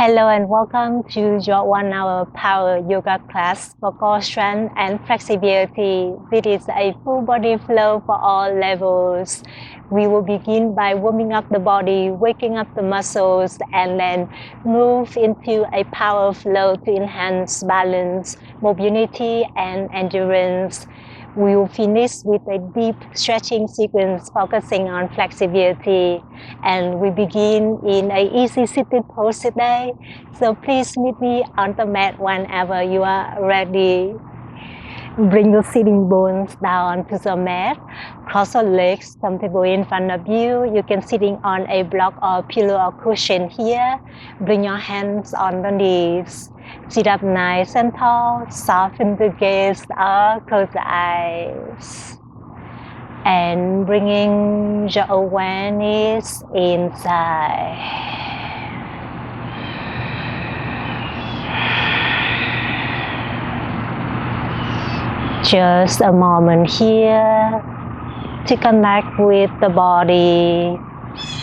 Hello and welcome to your 1 hour power yoga class for core strength and flexibility. This is a full body flow for all levels. We will begin by warming up the body, waking up the muscles, and then move into a power flow to enhance balance, mobility, and endurance. We will finish with a deep stretching sequence focusing on flexibility, and we begin in an easy sitting pose today. So please meet me on the mat whenever you are ready. Bring the sitting bones down to the mat. Cross your legs comfortably in front of you. You can sitting on a block or pillow or cushion here. Bring your hands on the knees. Sit up nice and tall. Soften the gaze or close the eyes. And bringing your awareness inside. Just a moment here to connect with the body,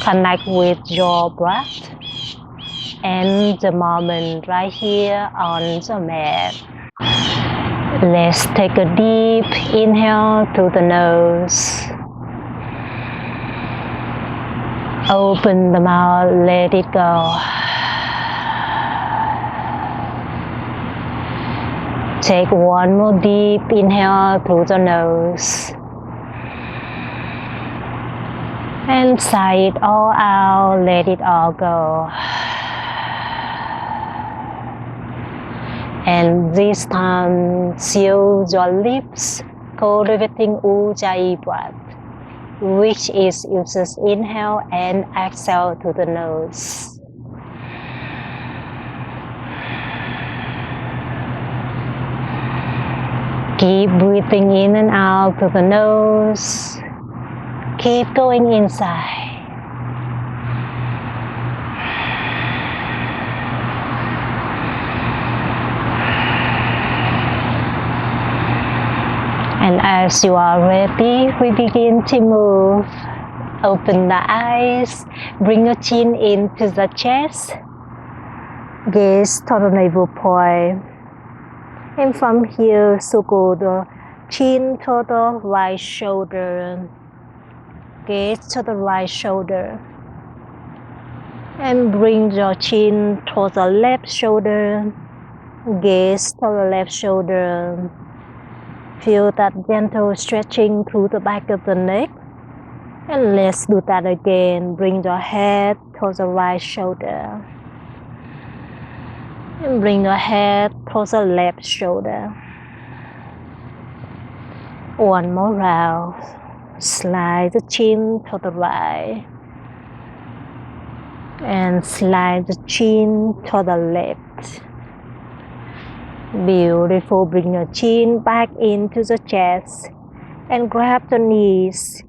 connect with your breath, and the moment right here on the mat. Let's take a deep inhale through the nose. Open the mouth, let it go. Take one more deep inhale through the nose. And sigh it all out, let it all go. And this time, seal your lips, cultivating Ujjayi breath, which is uses inhale and exhale to the nose. Keep breathing in and out to the nose. Keep going inside. And as you are ready, we begin to move. Open the eyes, bring your chin into the chest. Gaze to the navel point. And from here, circle the chin to the right shoulder. Gaze to the right shoulder. And bring your chin to the left shoulder. Gaze to the left shoulder. Feel that gentle stretching through the back of the neck. And let's do that again. Bring your head to the right shoulder. And bring your head to the left shoulder. One more round. Slide the chin to the right. And slide the chin to the left. Beautiful. Bring your chin back into the chest. And grab the knees.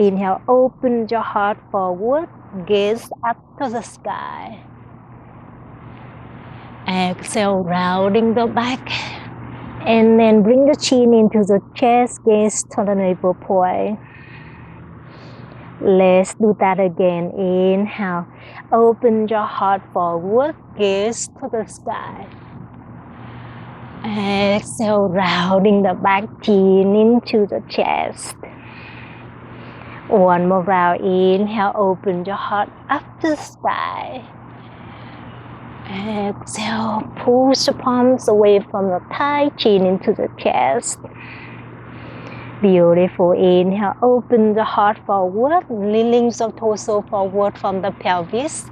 Inhale, open your heart forward. Gaze up to the sky. Exhale, rounding the back. And then bring the chin into the chest, gaze to the navel point. Let's do that again. Inhale, open your heart forward, gaze to the sky. Exhale, rounding the back, chin into the chest. One more round. Inhale, open your heart up to the sky. Exhale, push the palms away from the thigh, chin into the chest. Beautiful. Inhale, open the heart forward, leaning the torso forward from the pelvis.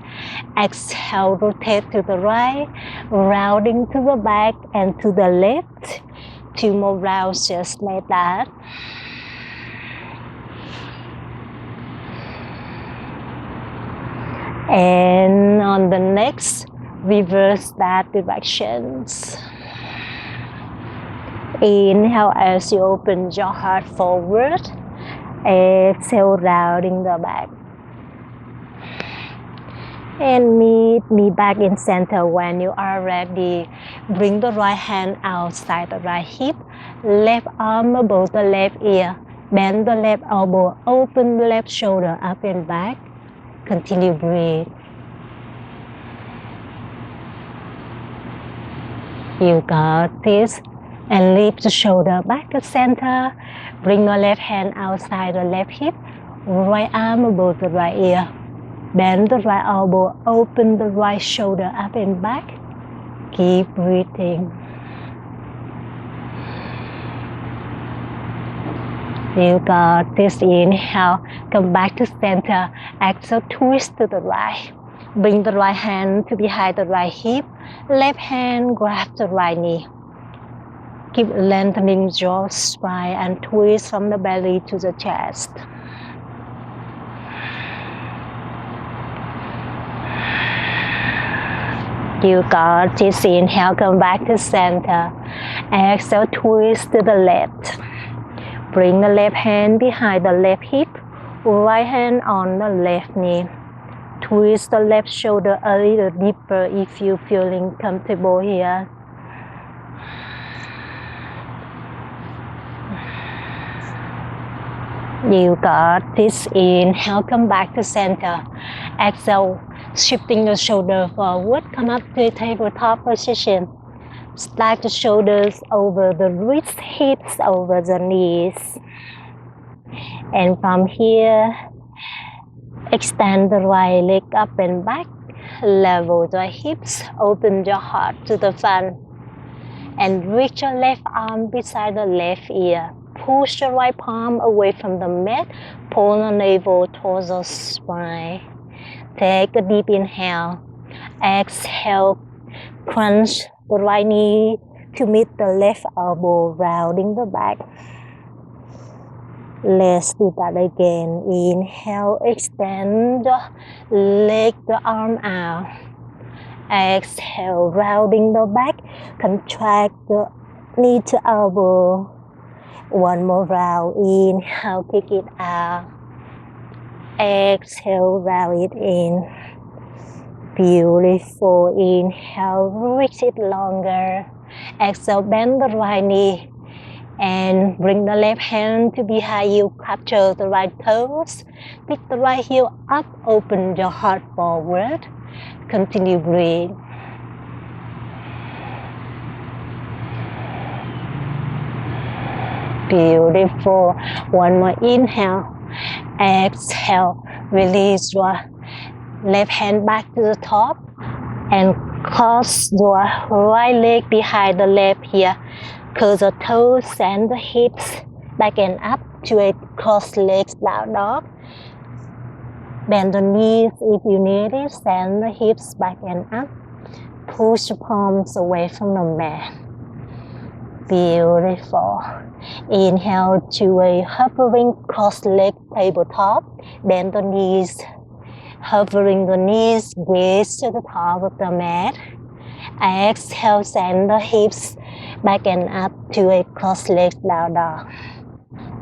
Exhale, rotate to the right, rounding to the back and to the left. 2 more rounds just like that. And on the next, reverse that directions. Inhale as you open your heart forward. Exhale, rounding the back. And meet me back in center when you are ready. Bring the right hand outside the right hip. Left arm above the left ear. Bend the left elbow. Open the left shoulder up and back. Continue breathe. You got this. And lift the shoulder back to center. Bring your left hand outside the left hip. Right arm above the right ear. Bend the right elbow. Open the right shoulder up and back. Keep breathing. You got this. Inhale. Come back to center. Exhale, twist to the right. Bring the right hand to behind the right hip. Left hand grab the right knee. Keep lengthening your spine and twist from the belly to the chest. You got this. Inhale, come back to center. Exhale, twist to the left. Bring the left hand behind the left hip. Right hand on the left knee. Twist the left shoulder a little deeper if you're feeling comfortable here. You got this. Inhale, come back to center. Exhale, shifting the shoulder forward. Come up to a tabletop position. Stack the shoulders over the wrists, hips over the knees. And from here, extend the right leg up and back. Level the hips. Open your heart to the front. And reach your left arm beside the left ear. Push your right palm away from the mat. Pull the navel towards the spine. Take a deep inhale. Exhale. Crunch the right knee to meet the left elbow, rounding the back. Let's do that again. Inhale, extend the leg, the arm out. Exhale, rounding the back. Contract the knee to elbow. One more round. Inhale, kick it out. Exhale, round it in. Beautiful. Inhale, reach it longer. Exhale, bend the right knee. And bring the left hand to behind you. Capture the right toes. Pick the right heel up. Open your heart forward. Continue breathe. Beautiful. One more inhale. Exhale. Release your left hand back to the top. And cross your right leg behind the left here. Curl the toes and the hips back and up to a cross legs down dog. Bend the knees if you need it. Send the hips back and up. Push the palms away from the mat. Beautiful. Inhale to a hovering cross leg tabletop. Bend the knees. Hovering the knees, gaze to the top of the mat. Exhale, send the hips back and up to a cross leg down dog.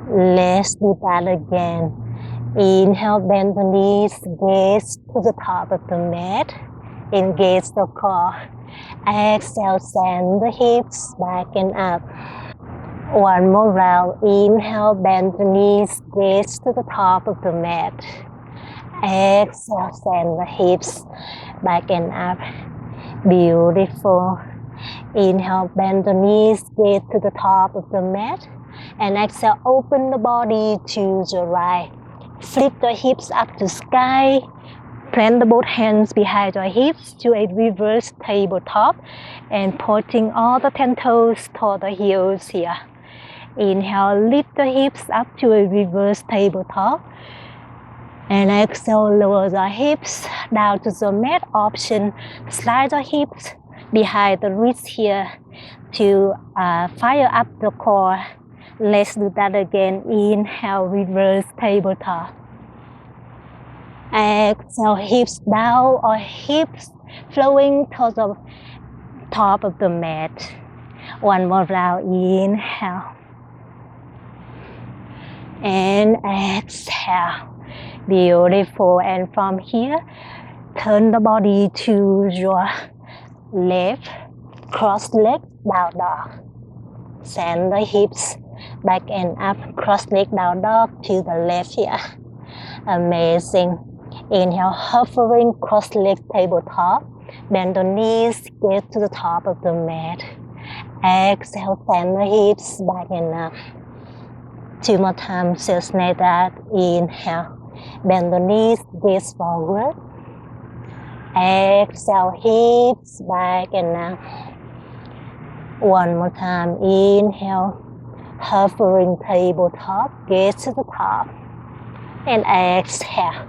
Let's do that again. Inhale, bend the knees, gaze to the top of the mat. Engage the core. Exhale, send the hips back and up. One more round. Inhale, bend the knees, gaze to the top of the mat. Exhale, send the hips back and up. Beautiful. Inhale, bend the knees, gaze to the top of the mat. And exhale, open the body to the right. Flip the hips up to sky. Plant the both hands behind your hips to a reverse tabletop. And pointing all the 10 toes toward the heels here. Inhale, lift the hips up to a reverse tabletop. And exhale, lower the hips down to the mat option. Slide the hips behind the wrist here to fire up the core. Let's do that again. Inhale, reverse tabletop. Exhale, hips down or hips flowing towards the top of the mat. One more round. Inhale. And exhale. Beautiful. And from here, turn the body to your left. Cross leg, down dog. Send the hips back and up. Cross leg, down dog to the left here. Amazing. Inhale, hovering cross leg tabletop. Bend the knees, get to the top of the mat. Exhale, send the hips back and up. 2 more times, just like that. Inhale, bend the knees, gaze forward. Exhale, hips back and up. One more time, inhale, hovering tabletop, gaze to the top. And exhale,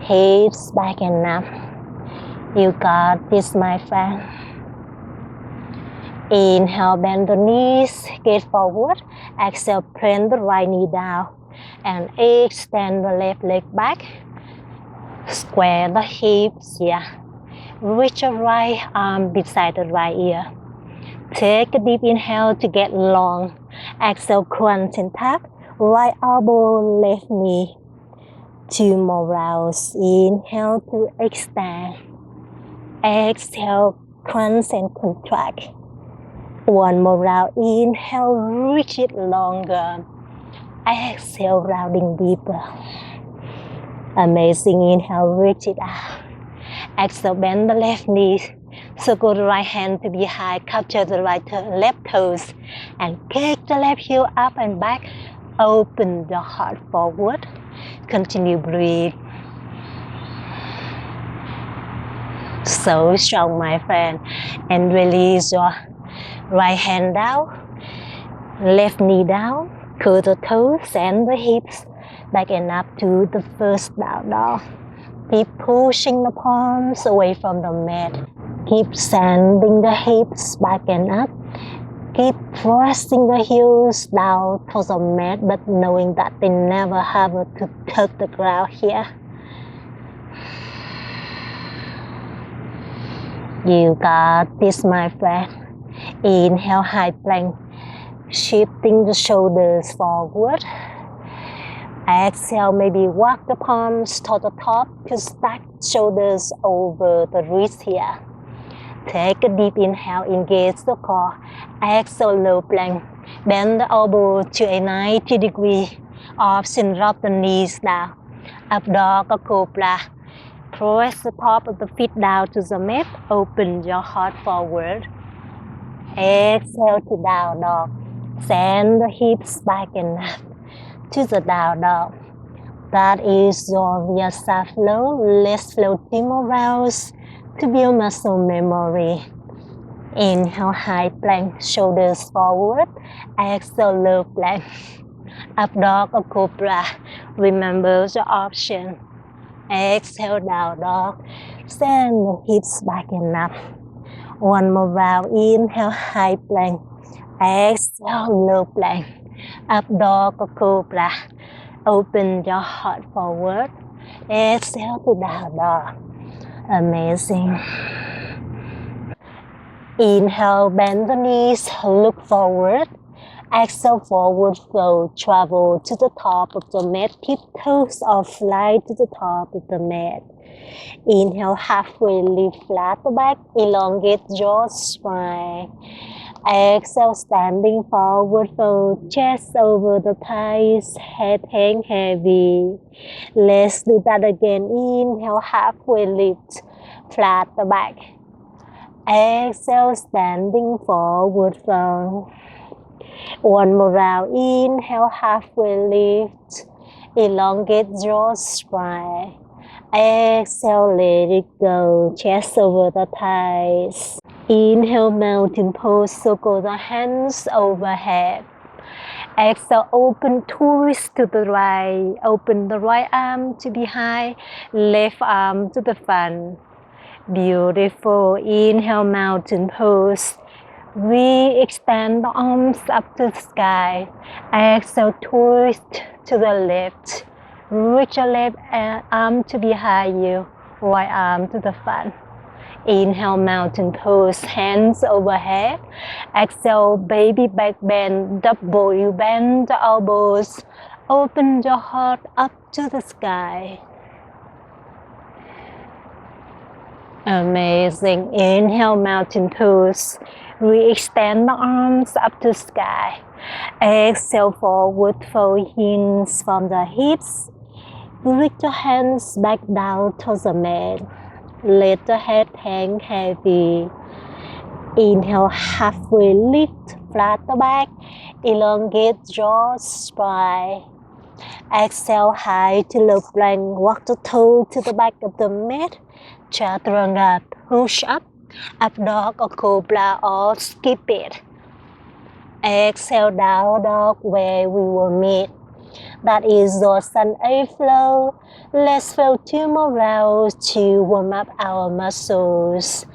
hips back and up. You got this, my friend. Inhale, bend the knees, gaze forward. Exhale, plant the right knee down. And extend the left leg back. Square the hips here. Reach your right arm beside the right ear. Take a deep inhale to get long. Exhale, crunch and tap. Right elbow, left knee. 2 more rounds. Inhale to extend. Exhale, crunch and contract. 1 more round. Inhale, reach it longer. Exhale, rounding deeper. Amazing. Inhale, reach it out. Exhale, bend the left knee. Circle the right hand to behind. Capture the left toes. And kick the left heel up and back. Open the heart forward. Continue breathe. So strong, my friend. And release your right hand down. Left knee down. Curl the toes and the hips back and up to the first down dog. Keep pushing the palms away from the mat. Keep sending the hips back and up. Keep pressing the heels down to the mat, but knowing that they never have to touch the ground here. You got this, my friend. Inhale, high plank. Shifting the shoulders forward. Exhale, maybe walk the palms to the top to stack shoulders over the wrist here. Take a deep inhale, engage the core. Exhale, low plank. Bend the elbow to a 90 degree. Option, drop the knees down. Up dog or cobra. Press the top of the feet down to the mat. Open your heart forward. Exhale to down dog. Send the hips back and up to the down dog. That is your Vyasa flow. Let's flow 3 more rounds to build muscle memory. Inhale, high plank, shoulders forward. Exhale, low plank. Up dog or cobra. Remember the option. Exhale, down dog. Send the hips back and up. 1 more round. Inhale, high plank. Exhale, low plank. Up dog or cobra. Open your heart forward. Exhale to down dog. Amazing. Inhale, bend the knees, look forward. Exhale, forward fold, travel to the top of the mat. Keep toes or fly to the top of the mat. Inhale, halfway lift flat the back, elongate jaw, spine. Exhale, standing forward fold, chest over the thighs, head hang heavy. Let's do that again. Inhale, halfway lift, flat the back. Exhale, standing forward fold. 1 more round. Inhale, halfway lift, elongate jaw, spine. Exhale, let it go, chest over the thighs. Inhale, mountain pose, circle the hands overhead. Exhale, open twist to the right. Open the right arm to behind, left arm to the front. Beautiful. Inhale, mountain pose. We extend the arms up to the sky. Exhale, twist to the left. Reach your left arm to behind you, right arm to the front. Inhale, mountain pose, hands overhead. Exhale, baby back bend, double. You bend the elbows. Open your heart up to the sky. Amazing. Inhale, mountain pose. We extend the arms up to the sky. Exhale, forward fold, hands from the hips. Lift your hands back down to the mat. Let the head hang heavy. Inhale, halfway lift, flat the back, elongate jaw, spine. Exhale, high to low plank, walk the toe to the back of the mat, chaturanga, push up dog or cobra or skip it. Exhale, down dog where we will meet. That is your sun A flow. Let's feel 2 more rounds to warm up our muscles.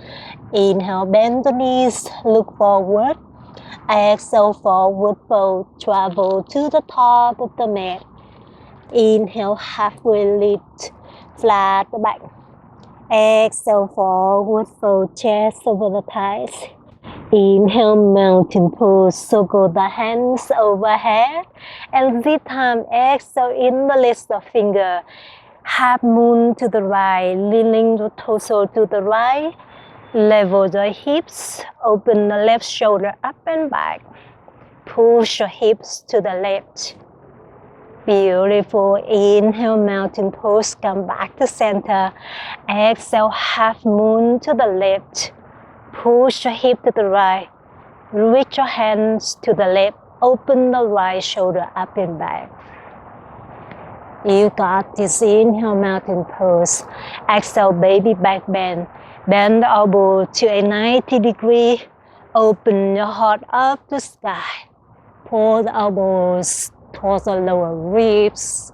Inhale, bend the knees, look forward. Exhale, forward fold, travel to the top of the mat. Inhale, halfway lift, flat the back. Exhale, forward fold, chest over the thighs. Inhale, mountain pose, circle the hands overhead. And this time, exhale, interlace the finger. Half moon to the right, leaning the torso to the right. Level the hips, open the left shoulder up and back. Push your hips to the left. Beautiful. Inhale, mountain pose, come back to center. Exhale, half moon to the left. Push your hip to the right. Reach your hands to the left. Open the right shoulder up and back. You got this. Inhale, mountain pose. Exhale, baby back bend. Bend the elbow to a 90 degree. Open your heart up to sky. Pull the elbows towards the lower ribs.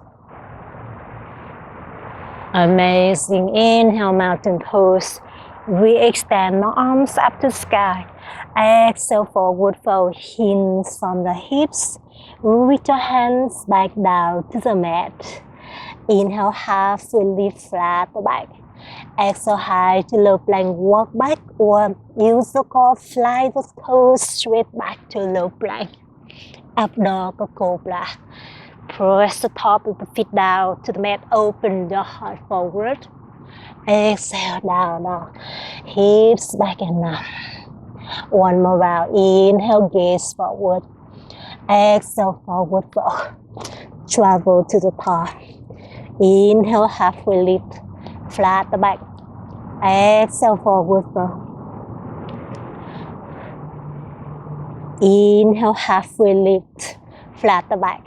Amazing. Inhale, mountain pose. Re-extend the arms up to sky. Exhale, forward fold, hinge from the hips. Reach your hands back down to the mat. Inhale, halfway lift, flat the back. Exhale, high to low plank, walk back or use the core, fly the toes straight back to low plank. Up dog or cobra. Press the top of the feet down to the mat, open your heart forward. Exhale, down dog. Hips back and up. One more round. Inhale, gaze forward. Exhale, forward fold. Travel to the top. Inhale, halfway lift. Flat the back. Exhale, forward fold. Inhale, halfway lift. Flat the back.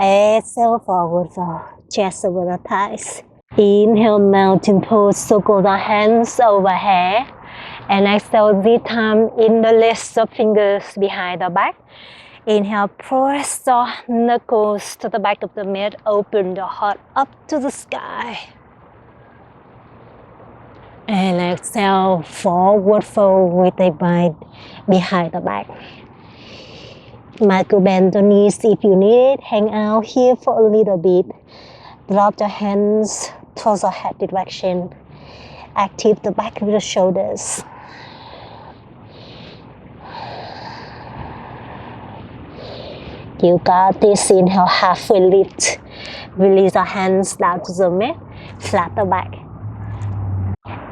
Exhale, forward fold. Chest over the thighs. Inhale, mountain pose, circle the hands overhead. And exhale, this time interlace the fingers behind the back. Inhale, press the knuckles to the back of the mat. Open the heart up to the sky. And exhale, forward fold with a bind behind the back. Might bend the knees if you need it. Hang out here for a little bit. Drop the hands towards the head direction. Active the back of the shoulders. You got this. Inhale, halfway lift. Release the hands down to the mat. Flat the back.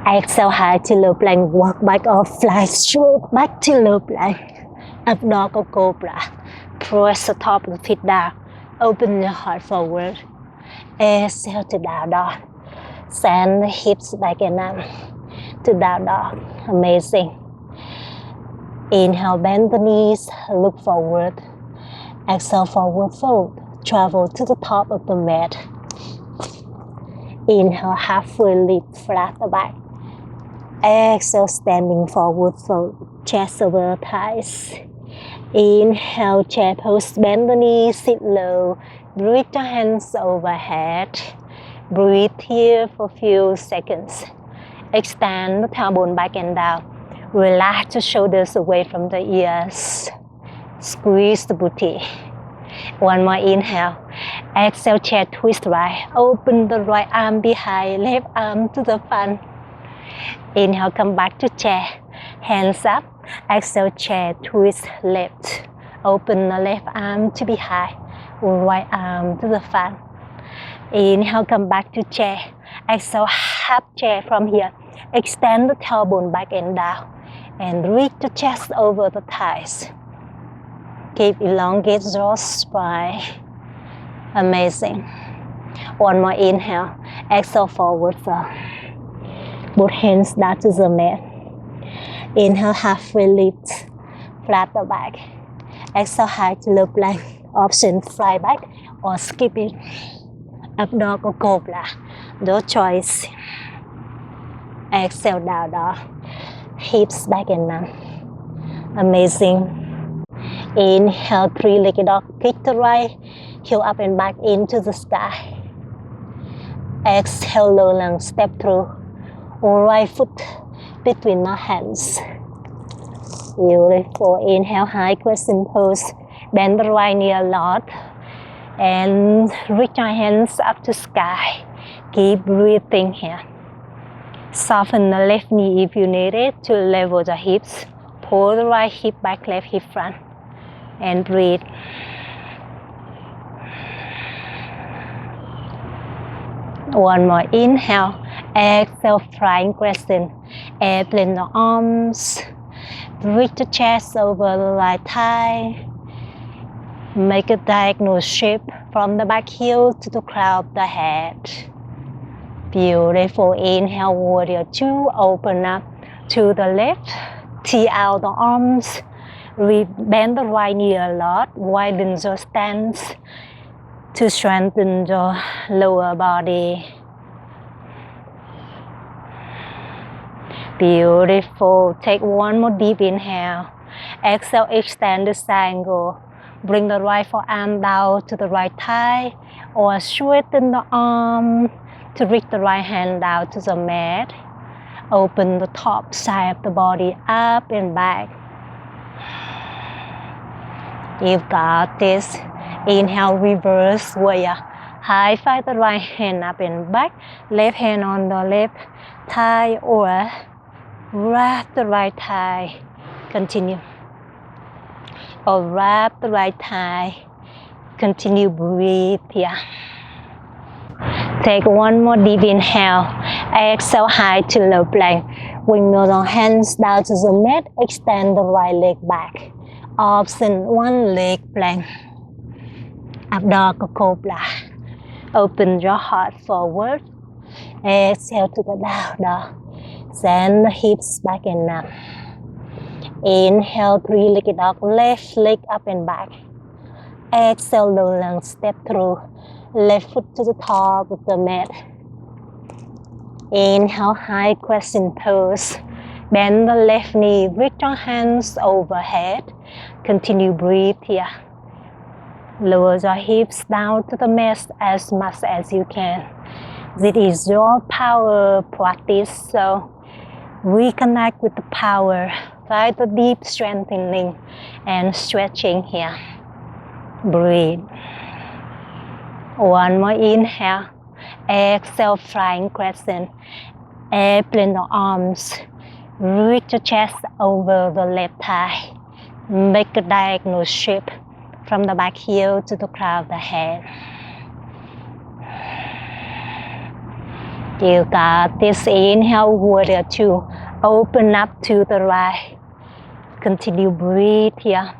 Exhale, high to low plank. Walk back or fly straight back to low plank. Up dog or cobra. Press the top of the feet down. Open your heart forward. Exhale to down dog. Send the hips back and up to down dog. Amazing. Inhale, bend the knees, look forward. Exhale, forward fold. Travel to the top of the mat. Inhale, halfway lift, flat the back. Exhale, standing forward fold. Chest over thighs. Inhale, chair pose, bend the knees, sit low. Reach your hands overhead. Breathe here for a few seconds. Extend the tailbone back and down. Relax the shoulders away from the ears. Squeeze the booty. One more inhale. Exhale, chair twist right. Open the right arm behind, left arm to the front. Inhale, come back to chair. Hands up. Exhale, chair twist left. Open the left arm to behind. Right arm to the front. Inhale, come back to chair. Exhale, half chair from here. Extend the tailbone back and down. And reach the chest over the thighs. Keep elongate jaw, spine. Amazing. One more inhale. Exhale, forward fold. Both hands down to the mat. Inhale, halfway lift, flat the back. Exhale, high to low plank. Option fly back or skip it. Up dog or cobra. Your choice. Exhale, down dog. Hips back and down. Amazing. Inhale, three-legged dog. Kick the right heel up and back into the sky. Exhale, low lunge, step through. Right foot between my hands. Beautiful. Inhale, high crescent pose. Bend the right knee a lot. And reach your hands up to sky. Keep breathing here. Soften the left knee if you need it to level the hips. Pull the right hip back, left hip front. And breathe. One more inhale. Exhale, flying crescent. Airplane the arms. Reach the chest over the right thigh. Make a diagonal shape from the back heel to the crown of the head. Beautiful. Inhale, warrior two. Open up to the left. Tee out the arms. Bend the right knee a lot. Widen your stance to strengthen your lower body. Beautiful. Take one more deep inhale. Exhale, extend the triangle. Bring the right forearm down to the right thigh or straighten the arm to reach the right hand down to the mat. Open the top side of the body up and back. You've got this. Inhale, reverse warrior. High five the right hand up and back. Left hand on the left thigh or wrap the right thigh. Continue. Or wrap the right thigh. Continue, breathe here. Take one more deep inhale. Exhale, high to low plank. Windmill the hands down to the mat. Extend the right leg back. Option one leg plank. Up dog or cobra. Open your heart forward. Exhale to the down dog. Send the hips back and up. Inhale, three-legged dog. Left leg up and back. Exhale, low lunge, step through. Left foot to the top of the mat. Inhale, high crescent pose. Bend the left knee, reach your hands overhead. Continue, breathe here. Lower your hips down to the mat as much as you can. This is your power practice, so reconnect with the power. Try the deep strengthening and stretching here. Breathe. One more inhale. Exhale, flying crescent. Airplane the arms. Reach the chest over the left thigh. Make a diagonal shape from the back heel to the crown of the head. You got this. Inhale, warrior two. Open up to the right. Continue, breathe here.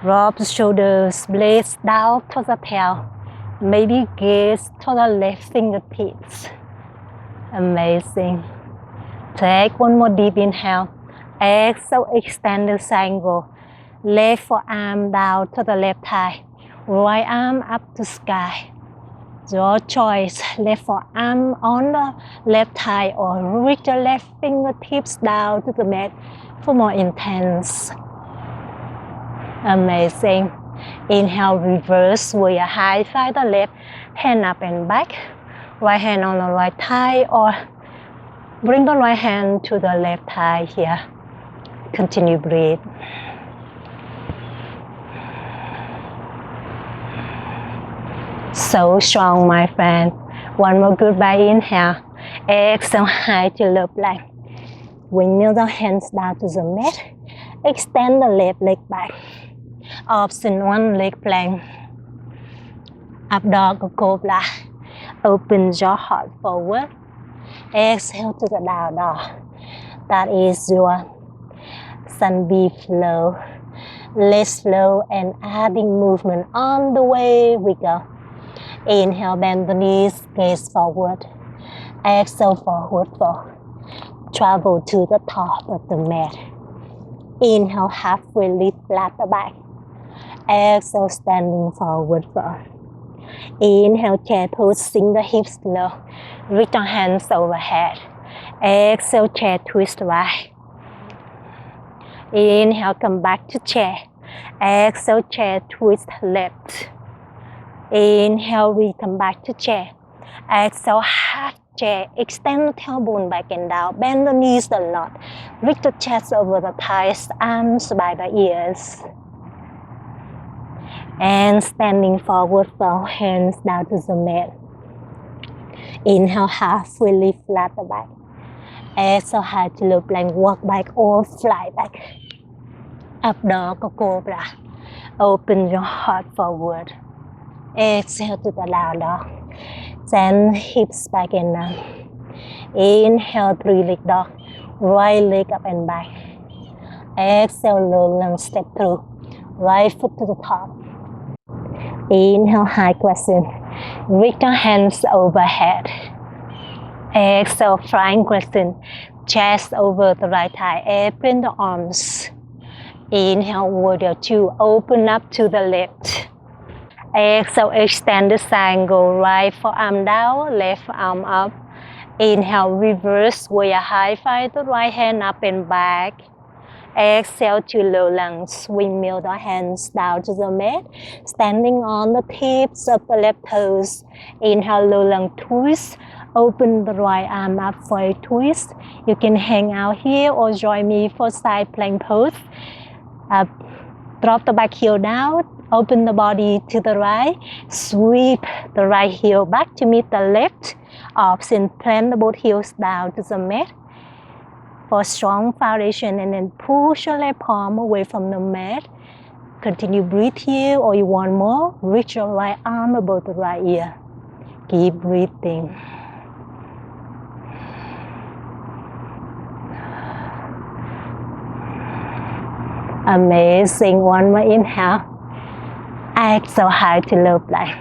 Drop the shoulders, blades down to the tail. Maybe gaze to the left fingertips. Amazing. Take one more deep inhale. Exhale, extend the triangle. Left forearm down to the left thigh. Right arm up to sky. Your choice. Left forearm on the left thigh or reach the left fingertips down to the mat for more intense. Amazing. Inhale, reverse warrior. High five the left hand up and back. Right hand on the right thigh or bring the right hand to the left thigh here. Continue, breathe. So strong, my friend. One more goodbye inhale. Exhale, high to low plank. Windmill the hands down to the mat. Extend the left leg back. Option one leg plank. Up dog or cobra. Open your heart forward. Exhale to the down dog. That is your sunbeam flow. Let's flow and adding movement on the way we go. Inhale, bend the knees, gaze forward. Exhale, forward fold. Travel to the top of the mat. Inhale, halfway lift, flat the back. Exhale, standing forward fold. Inhale, chair pose, sink the hips low. Reach your hands overhead. Exhale, chair twist right. Inhale, come back to chair. Exhale, chair twist left. Inhale, we come back to chair. Exhale, half chair. Extend the tailbone back and down. Bend the knees a lot. Reach the chest over the thighs, arms by the ears. And standing forward, fold, hands down to the mat. Inhale, halfway lift, flat the back. Exhale, high to low plank, walk back or fly back. Up dog or cobra. Open your heart forward. Exhale to the down dog. Send hips back and down. Inhale, 3-leg dog. Right leg up and back. Exhale, low lunge, step through. Right foot to the top. Inhale, high crescent. Reach your hands overhead. Exhale, flying crescent. Chest over the right thigh. Open the arms. Inhale, warrior 2. Open up to the left. Exhale, extend the triangle. Right forearm down, left arm up. Inhale, reverse warrior high. Find the right hand up and back. Exhale to low lunge. Windmill the hands down to the mat. Standing on the tips of the left toes. Inhale, low lunge twist. Open the right arm up for a twist. You can hang out here or join me for side plank pose. Drop the back heel down. Open the body to the right. Sweep the right heel back to meet the left. Option, plant the both heels down to the mat. For strong foundation, and then push your left palm away from the mat. Continue breathe here, or you want more, reach your right arm above the right ear. Keep breathing. Amazing. One more inhale. Exhale, high to low plank.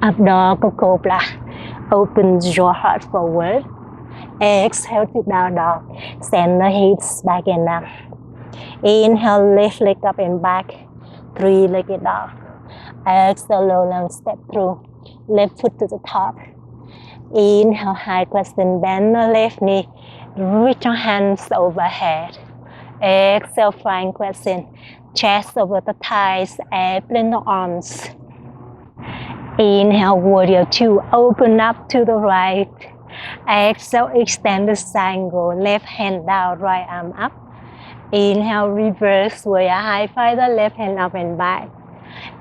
Up dog or cobra. Open your heart forward. Exhale to down dog. Send the hips back and down. Inhale, left leg up and back. 3-legged dog. Exhale, low lunge, step through. Left foot to the top. Inhale, high crescent, bend the left knee. Reach your hands overhead. Exhale, flying crescent. Chest over the thighs. Open the arms. Inhale, warrior 2. Open up to the right. Exhale, extend the triangle. Left hand down, right arm up. Inhale, reverse warrior high. Find the left hand up and back.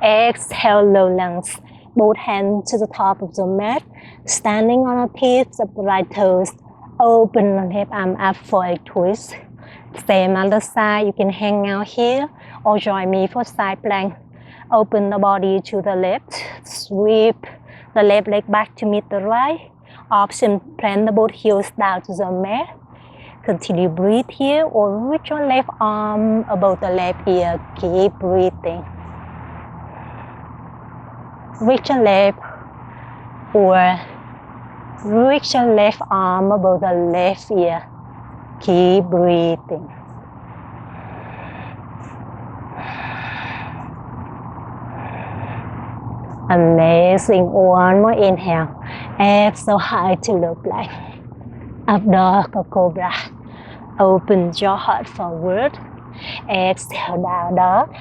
Exhale, low lunge. Both hands to the top of the mat. Standing on the tips of the right toes. Open the left arm up for a twist. Same other side. You can hang out here or join me for side plank. Open the body to the left. Sweep the left leg back to meet the right. Option, plant the both heels down to the mat. Continue breathe here or reach your left arm above the left ear. Keep breathing. Reach your left or reach your left arm above the left ear. Keep breathing. Amazing. One more inhale. Exhale, high to low plank. Up dog or cobra. Open your heart forward. Exhale, down dog.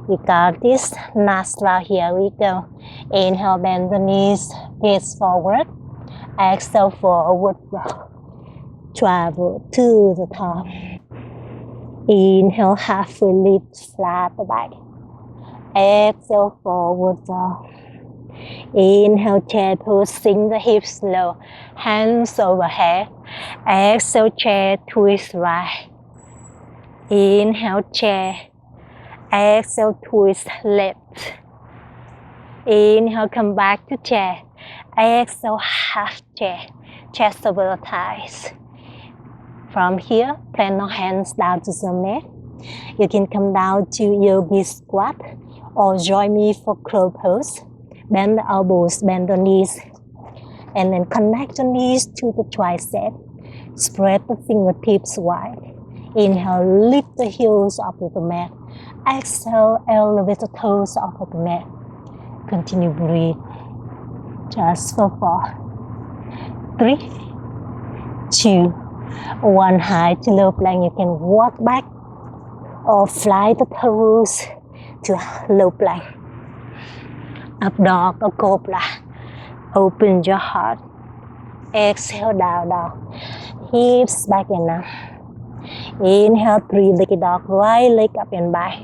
You got this. Last round. Here we go. Inhale, bend the knees, gaze forward. Exhale, forward roll. Travel to the top. Inhale, halfway lift, flat the back. Exhale, forward roll. Inhale, chair pose, sink the hips low. Hands overhead. Exhale, chair twist right. Inhale, chair. Exhale, twist left. Inhale, come back to chair. Exhale, half chair. Chest over the thighs. From here, plant your hands down to the mat. You can come down to yogi squat or join me for crow pose. Bend the elbows, bend the knees. And then connect the knees to the tricep. Spread the fingertips wide. Inhale, lift the heels up to the mat. Exhale, elevate the toes off of the mat. Continue breathe. Just for 4, 3, 2, 1. High to low plank. You can walk back or fly the toes to low plank. Up dog or cobra. Open your heart. Exhale, down dog. Hips back and up. Inhale, 3-legged dog. Right leg up and back.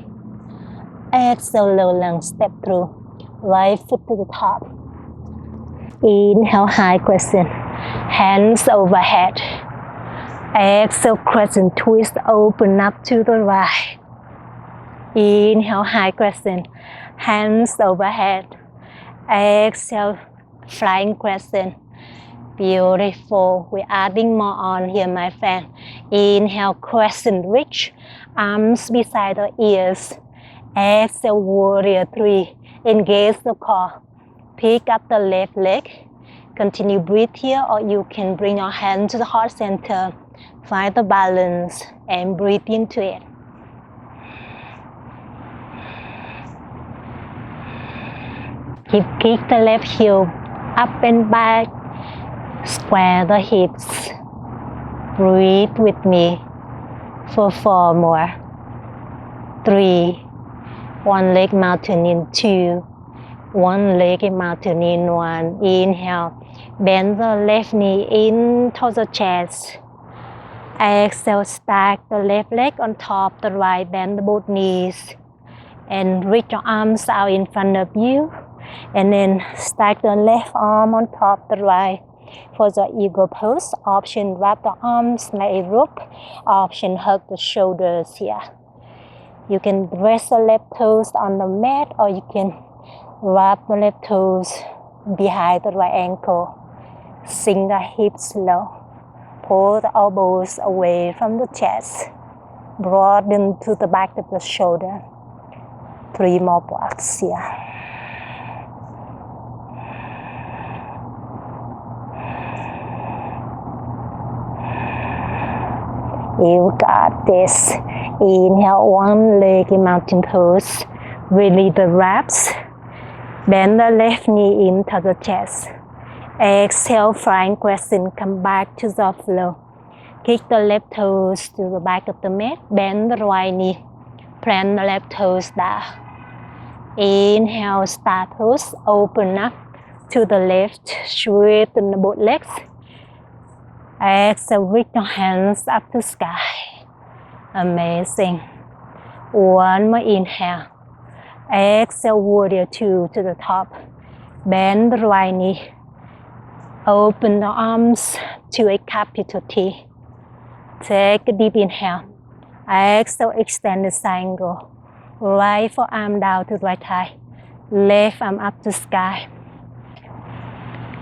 Exhale, low lunge. Step through. Right foot to the top. Inhale, high crescent. Hands overhead. Exhale, crescent twist. Open up to the right. Inhale, high crescent. Hands overhead. Exhale, flying crescent. Beautiful. We're adding more on here, my friend. Inhale, crescent reach. Arms beside the ears. Exhale, warrior 3. Engage the core. Pick up the left leg. Continue breathe here, or you can bring your hand to the heart center. Find the balance and breathe into it. Kick the left heel up and back. Square the hips. Breathe with me for 4 more. 3. One leg mountain in 2. One leg in mountain in 1. Inhale. Bend the left knee into the chest. Exhale, stack the left leg on top the right. Bend both knees. And reach your arms out in front of you. And then stack the left arm on top the right. For the eagle pose, option wrap the arms like a rope. Option hug the shoulders here. You can rest the left toes on the mat, or you can wrap the left toes behind the right ankle. Sink the hips low. Pull the elbows away from the chest. Broaden to the back of the shoulder. 3 more blocks here. You got this. Inhale, one leg in mountain pose. Release the wraps. Bend the left knee into the chest. Exhale, flying crescent. Come back to the floor. Kick the left toes to the back of the mat. Bend the right knee. Plant the left toes down. Inhale, star pose. Open up to the left. Straighten both legs. Exhale, reach your hands up to sky. Amazing. One more inhale. Exhale, warrior 2 to the top. Bend the right knee. Open the arms to a capital T. Take a deep inhale. Exhale, extend the triangle. Right forearm down to right thigh. Left arm up to sky.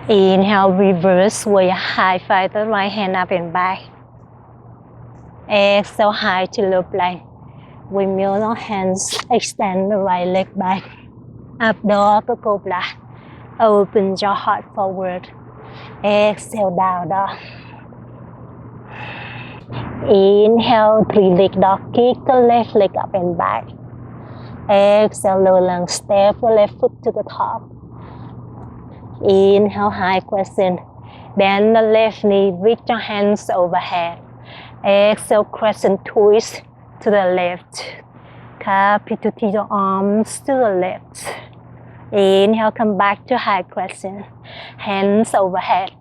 Inhale, reverse warrior high five the right hand up and back. Exhale, high to low plank. Windmill our hands, extend the right leg back. Up dog or cobra. Open your heart forward. Exhale, down dog. Inhale, 3-legged dog. Kick the left leg up and back. Exhale, low lunge. Step the left foot to the top. Inhale, high crescent. Bend the left knee, reach your hands overhead. Exhale, crescent twist to the left. Capital T, your arms to the left. Inhale, come back to high crescent. Hands overhead.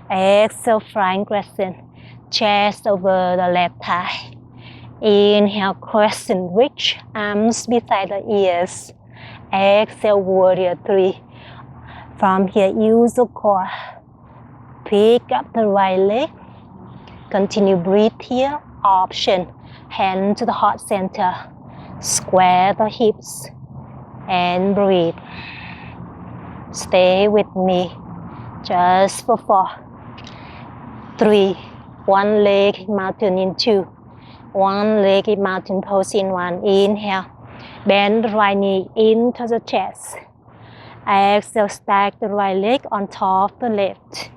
Exhale, flying crescent. Chest over the left thigh. Inhale, crescent reach. Arms beside the ears. Exhale, warrior 3. From here, use the core. Pick up the right leg. Continue breathe here. Option. Hand to the heart center. Square the hips. And breathe. Stay with me. Just for 4, 3. One leg mountain in 2. One leg in mountain pose in 1. Inhale. Bend the right knee into the chest. Exhale, stack the right leg on top of the left.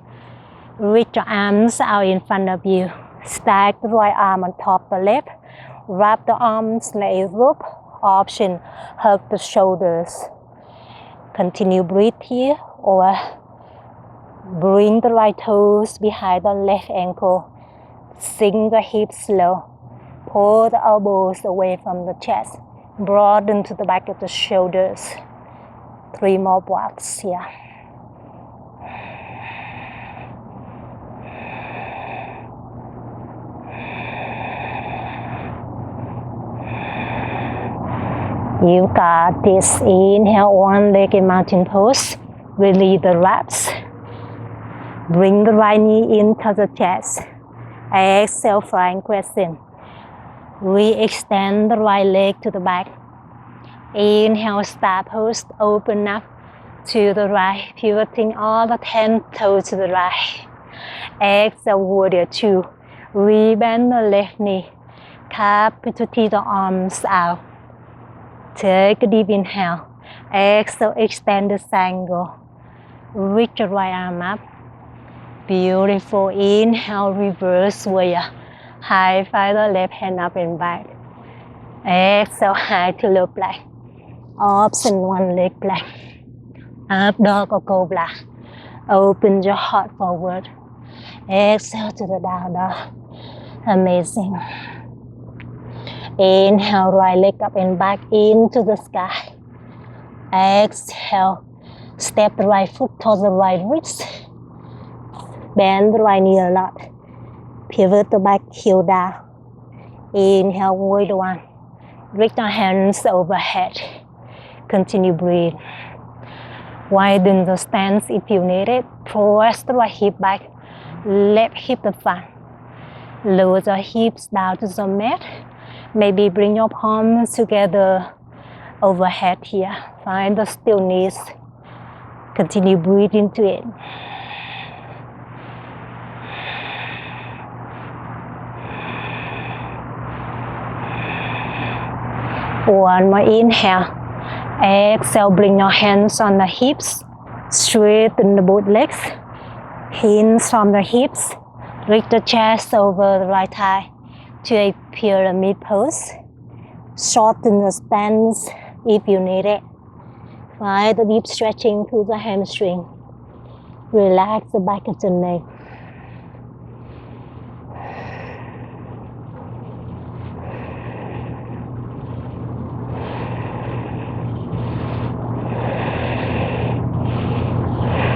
Reach your arms out in front of you. Stack the right arm on top the left. Wrap the arms like a rope. Option, hug the shoulders. Continue breathe here, or bring the right toes behind the left ankle. Sink the hips low. Pull the elbows away from the chest. Broaden to the back of the shoulders. 3 more breaths here. You got this. Inhale, one leg in mountain pose. Release the wraps. Bring the right knee into the chest. Exhale, flying crescent. Re-extend the right leg to the back. Inhale, star pose. Open up to the right, pivoting all the 10 toes to the right. Exhale, warrior 2. Rebend the left knee. Cup between the arms out. Take a deep inhale. Exhale, extend the triangle. Reach the right arm up. Beautiful. Inhale, reverse warrior. High five the left hand up and back. Exhale, high to low plank. Option one leg plank. Up dog or cobra. Open your heart forward. Exhale to the down dog. Amazing. Inhale, right leg up and back into the sky. Exhale, step the right foot towards the right wrist. Bend the right knee a lot. Pivot the back heel down. Inhale, warrior 1. Reach your hands overhead. Continue breathe. Widen the stance if you need it. Press the right hip back. Left hip the front. Lower the hips down to the mat. Maybe bring your palms together overhead here. Find the stillness. Continue breathe into it. One more inhale. Exhale, bring your hands on the hips. Straighten the both legs. Hands from the hips. Reach the chest over the right thigh to a pyramid pose. Shorten the stance if you need it. Find the deep stretching through the hamstring. Relax the back of the neck.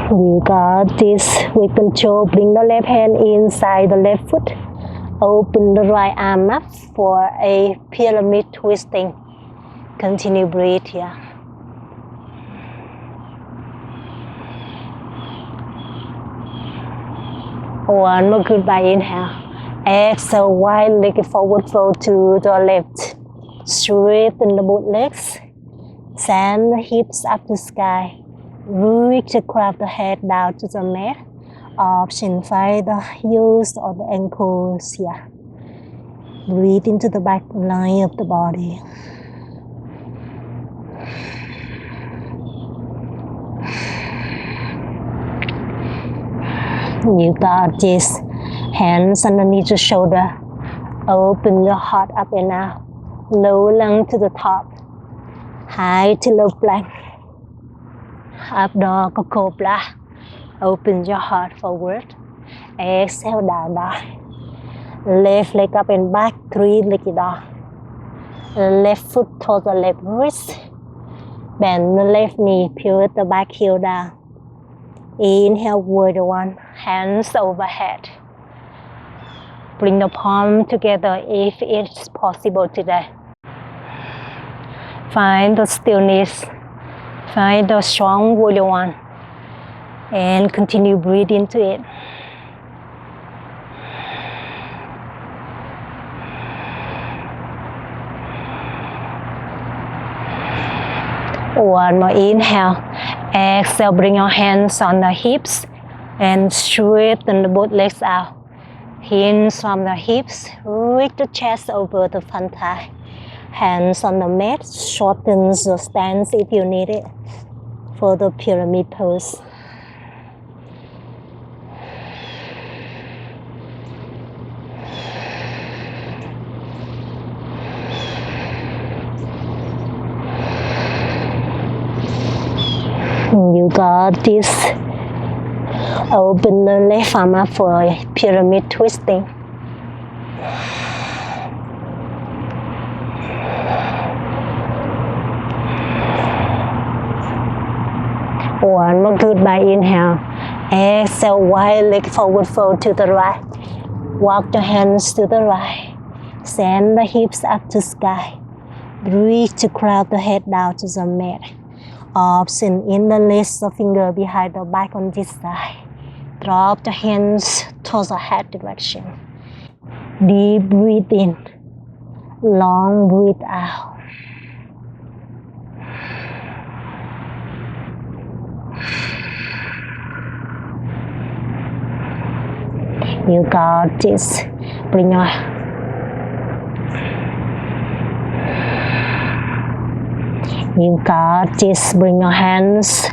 You got this. With control, bring the left hand inside the left foot. Open the right arm up for a pyramid twisting. Continue breathe here. One more goodbye inhale. Exhale, wide leg forward fold to the left. Straighten the both legs. Send the hips up to sky. Reach the crown of the head down to the mat. Option, find the heels or the ankles here. Breathe into the back line of the body. You got this. Hands underneath your shoulder. Open your heart up and out. Low lung to the top. High to low plank. Up dog or cobra. Open your heart forward. Exhale, down dog. Left leg up and back, 3-legged dog. Left foot towards the left wrist. Bend the left knee, pivot the back heel down. Inhale, warrior 1. Hands overhead. Bring the palm together if it's possible today. Find the stillness. Find the strong warrior 1. And continue breathe into it. One more inhale. Exhale, bring your hands on the hips and straighten the both legs out. Hands from the hips, reach the chest over the front thigh. Hands on the mat, shorten the stance if you need it for the pyramid pose. You got this. Open the left arm up for pyramid twisting. One more goodbye inhale. Exhale, wide leg forward fold to the right. Walk your hands to the right. Send the hips up to sky. Breathe to crowd the head down to the mat. Option in the list the finger behind the back on this side. Drop the hands towards the head direction. Deep breathe in. Long breathe out. You got this. Bring your You got this. Bring your hands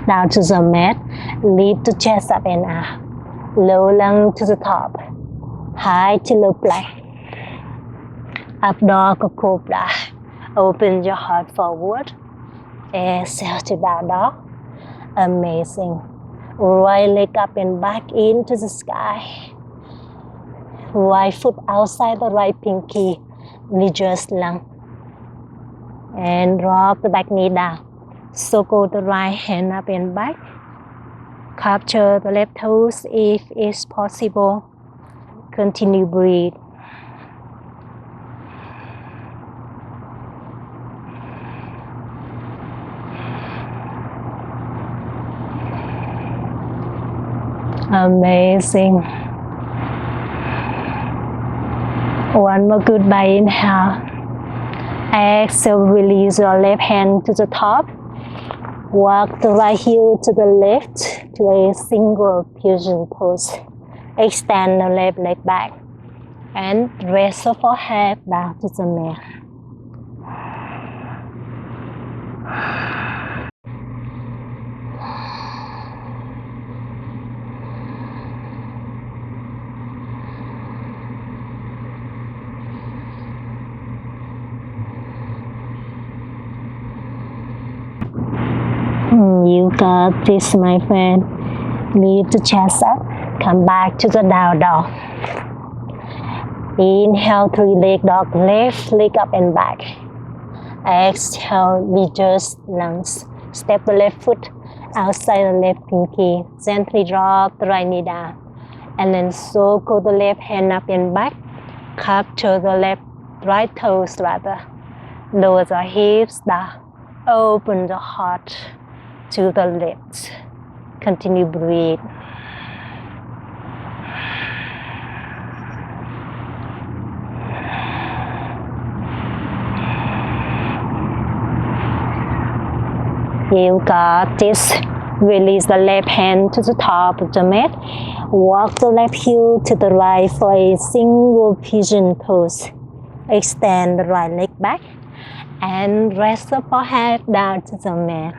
down to the mat. Lift the chest up and up. Low lung to the top. High to low plank. Up dog or cobra. Open your heart forward. Exhale to down dog. Amazing. Right leg up and back into the sky. Right foot outside the right pinky. Reverse lung. And drop the back knee down. Circle the right hand up and back. Capture the left toes if it's possible. Continue breathe. Amazing. One more goodbye inhale. Exhale, release your left hand to the top. Walk the right heel to the left to a single pigeon pose. Extend the left leg back and rest the forehead down to the mat. You got this, my friend. Lift the chest up. Come back to the down dog. Inhale, three leg dog. Left leg up and back. Exhale, reverse lunge. Step the left foot outside the left pinky. Gently drop the right knee down. And then circle the left hand up and back. Capture the right toes rather. Lower the hips down. Open the heart to the left. Continue breathe. You got this. Release the left hand to the top of the mat. Walk the left heel to the right for a single pigeon pose. Extend the right leg back and rest the forehead down to the mat.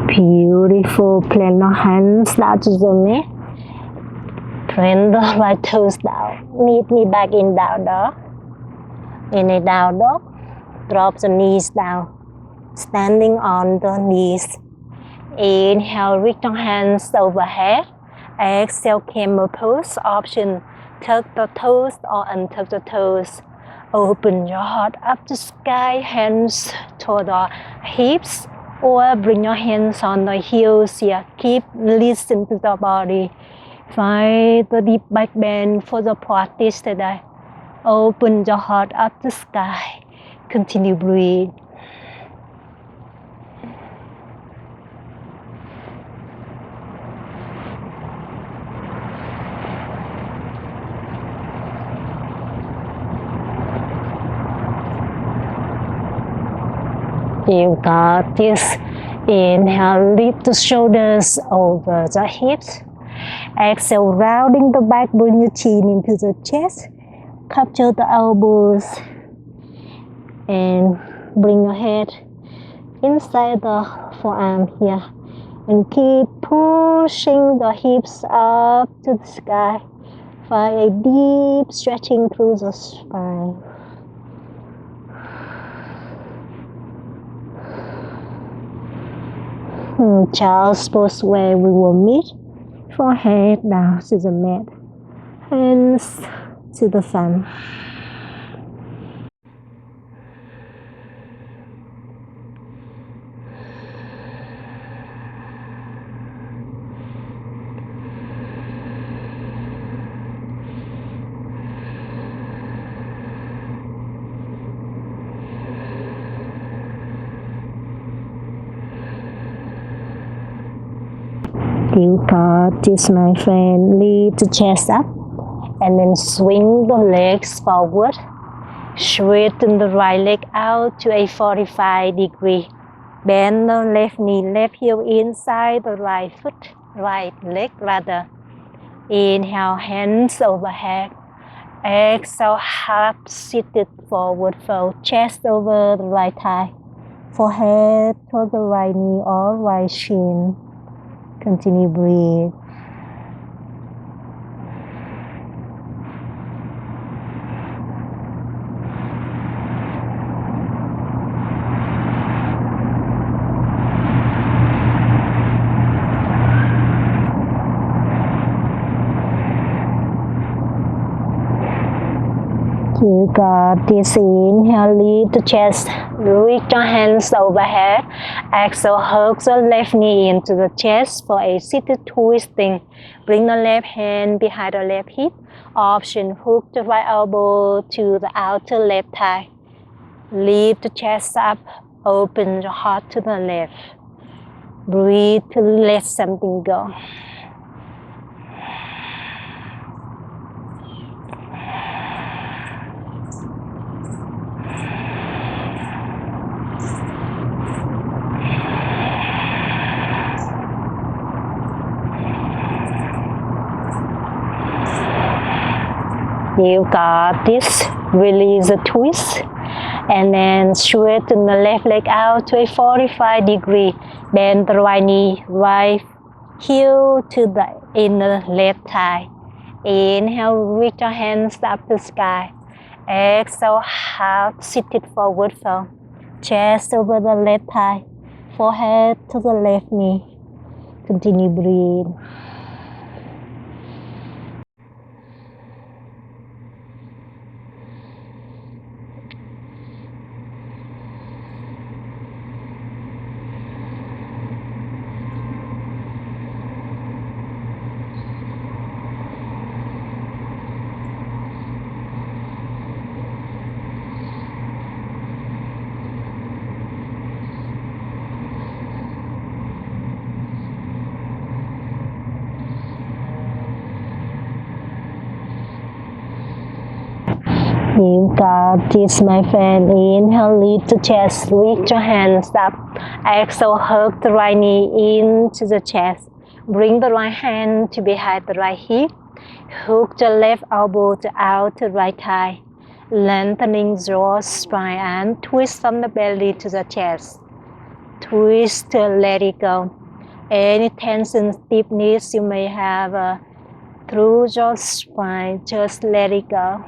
Beautiful. Plant your hands down to the mat. Plant the right toes down. Meet me back in down dog. In a down dog, drop the knees down. Standing on the knees. Inhale, reach your hands overhead. Exhale, camel pose. Option, tuck the toes or untuck the toes. Open your heart up to sky. Hands toward the hips. Or bring your hands on the heels here. Keep listening to the body. Find the deep back bend for the practice today. Open your heart up to sky. Continue breathe. You got this. Inhale, lift the shoulders over the hips. Exhale, rounding the back, bring your chin into the chest. Capture the elbows and bring your head inside the forearm here. And keep pushing the hips up to the sky. Find a deep stretching through the spine. Child's pose where we will meet. Forehead down to the mat. Hands to the sun. You got this, my friend. Lift the chest up and then swing the legs forward. Straighten the right leg out to a 45 degree. Bend the left knee, left heel inside the right foot, right leg rather. Inhale, hands overhead. Exhale, half seated forward fold. Chest over the right thigh. Forehead toward the right knee or right shin. Continue breathe. You got this. Inhale, lift the chest, reach your hands overhead. Exhale, hug the left knee into the chest for a seated twisting. Bring the left hand behind the left hip. Option, hook the right elbow to the outer left thigh. Lift the chest up, open the heart to the left. Breathe to let something go. You got this. Release the twist and then straighten the left leg out to a 45 degree. Bend the right knee, right heel to the inner left thigh. Inhale, reach your hands up to the sky. Exhale, half seated forward fold. Chest over the left thigh. Forehead to the left knee. Continue breathe. You got this, my friend. Inhale, lift the chest, reach your hands up. Exhale, hug the right knee into the chest. Bring the right hand to behind the right hip. Hook the left elbow to out the right thigh. Lengthening your spine and twist from the belly to the chest. Twist to let it go. Any tension, stiffness you may have through your spine, just let it go.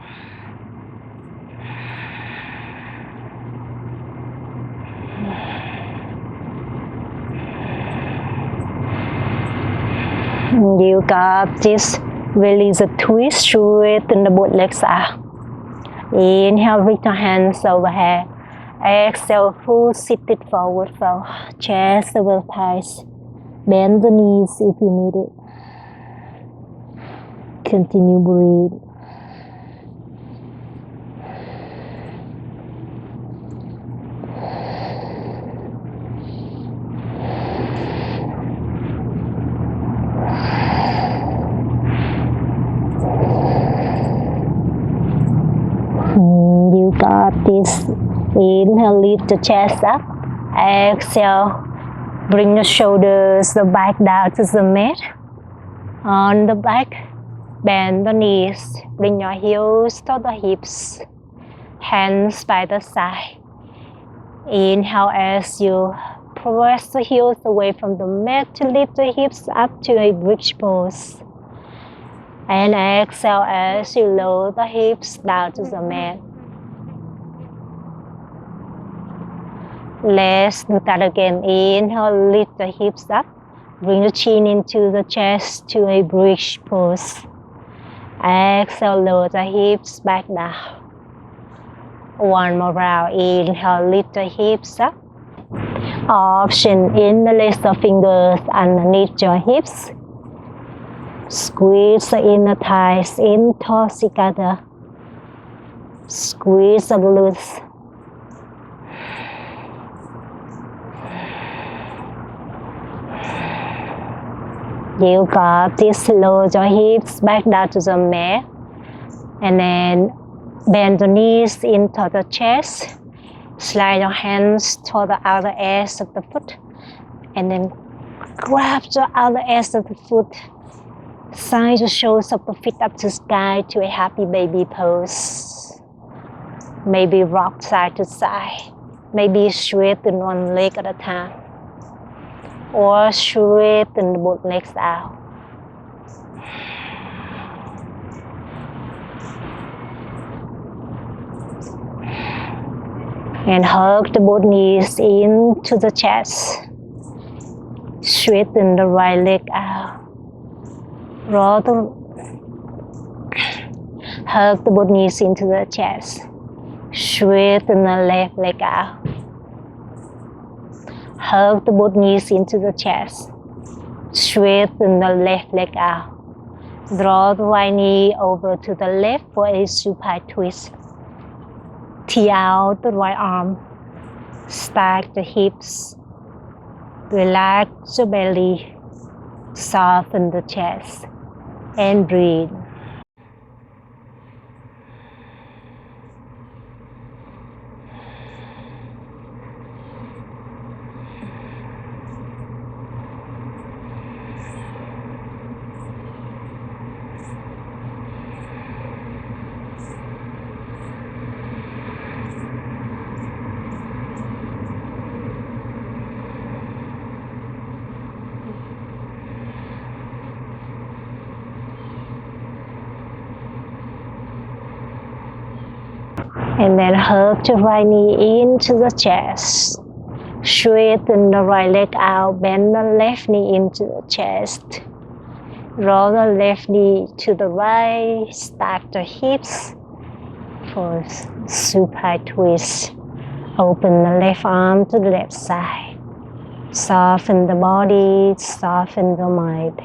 You got this. Release a twist, straighten the both legs out. Inhale, reach your hands overhead. Exhale, full seated forward fold. Chest over thighs. Bend the knees if you need it. Continue breathe. You got this. Inhale, lift the chest up. Exhale. Bring the shoulders, the back down to the mat. On the back, bend the knees. Bring your heels to the hips. Hands by the side. Inhale as you press the heels away from the mat to lift the hips up to a bridge pose. And exhale as you lower the hips down to the mat. Let's do that again. Inhale, lift the hips up. Bring the chin into the chest to a bridge pose. Exhale, lower the hips back down. One more round. Inhale, lift the hips up. Option, interlace the fingers underneath your hips. Squeeze the inner thighs in together. Squeeze the glutes. You got this. Lower your hips back down to the mat. And then bend the knees into the chest. Slide your hands to the outer edge of the foot. And then grab the outer edge of the foot. Side the soles of the feet up to sky to a happy baby pose. Maybe rock side to side. Maybe straighten one leg at a time. Or straighten both legs out. And hug the both knees into the chest. Straighten the right leg out. Hug the both knees into the chest. Straighten the left leg out. Hug the both knees into the chest. Straighten the left leg out. Draw the right knee over to the left for a supine twist. Tee out the right arm. Stack the hips. Relax the belly. Soften the chest. And breathe. And then hug the right knee into the chest. Straighten the right leg out. Bend the left knee into the chest. Roll the left knee to the right. Stack the hips for supine twist. Open the left arm to the left side. Soften the body. Soften the mind.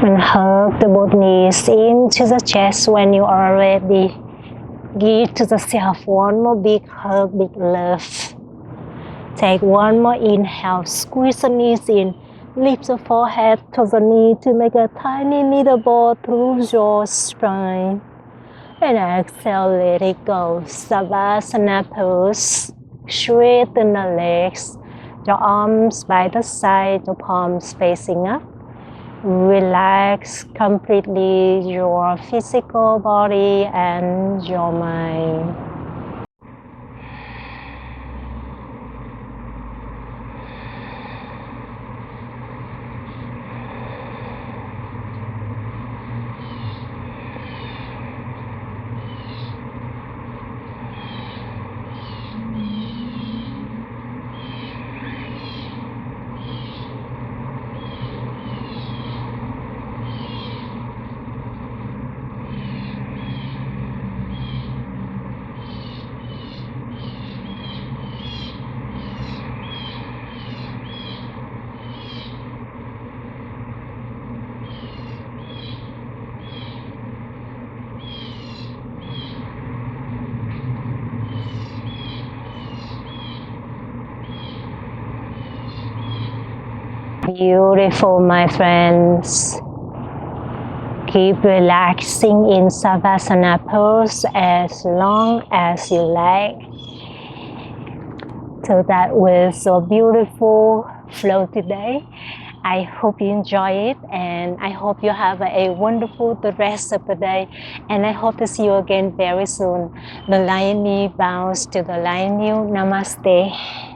And hug the both knees into the chest when you are ready. Give to yourself one more big hug, big love. Take one more inhale, squeeze the knees in. Lift the forehead to the knee to make a tiny little ball through your spine. And exhale, let it go. Savasana pose. Straighten the legs. Your arms by the side, your palms facing up. Relax completely your physical body and your mind. Beautiful, my friends. Keep relaxing in Savasana pose as long as you like. So that was so beautiful flow today. I hope you enjoy it, and I hope you have a wonderful the rest of the day, and I hope to see you again very soon. The Lion bows to the Lion. Namaste.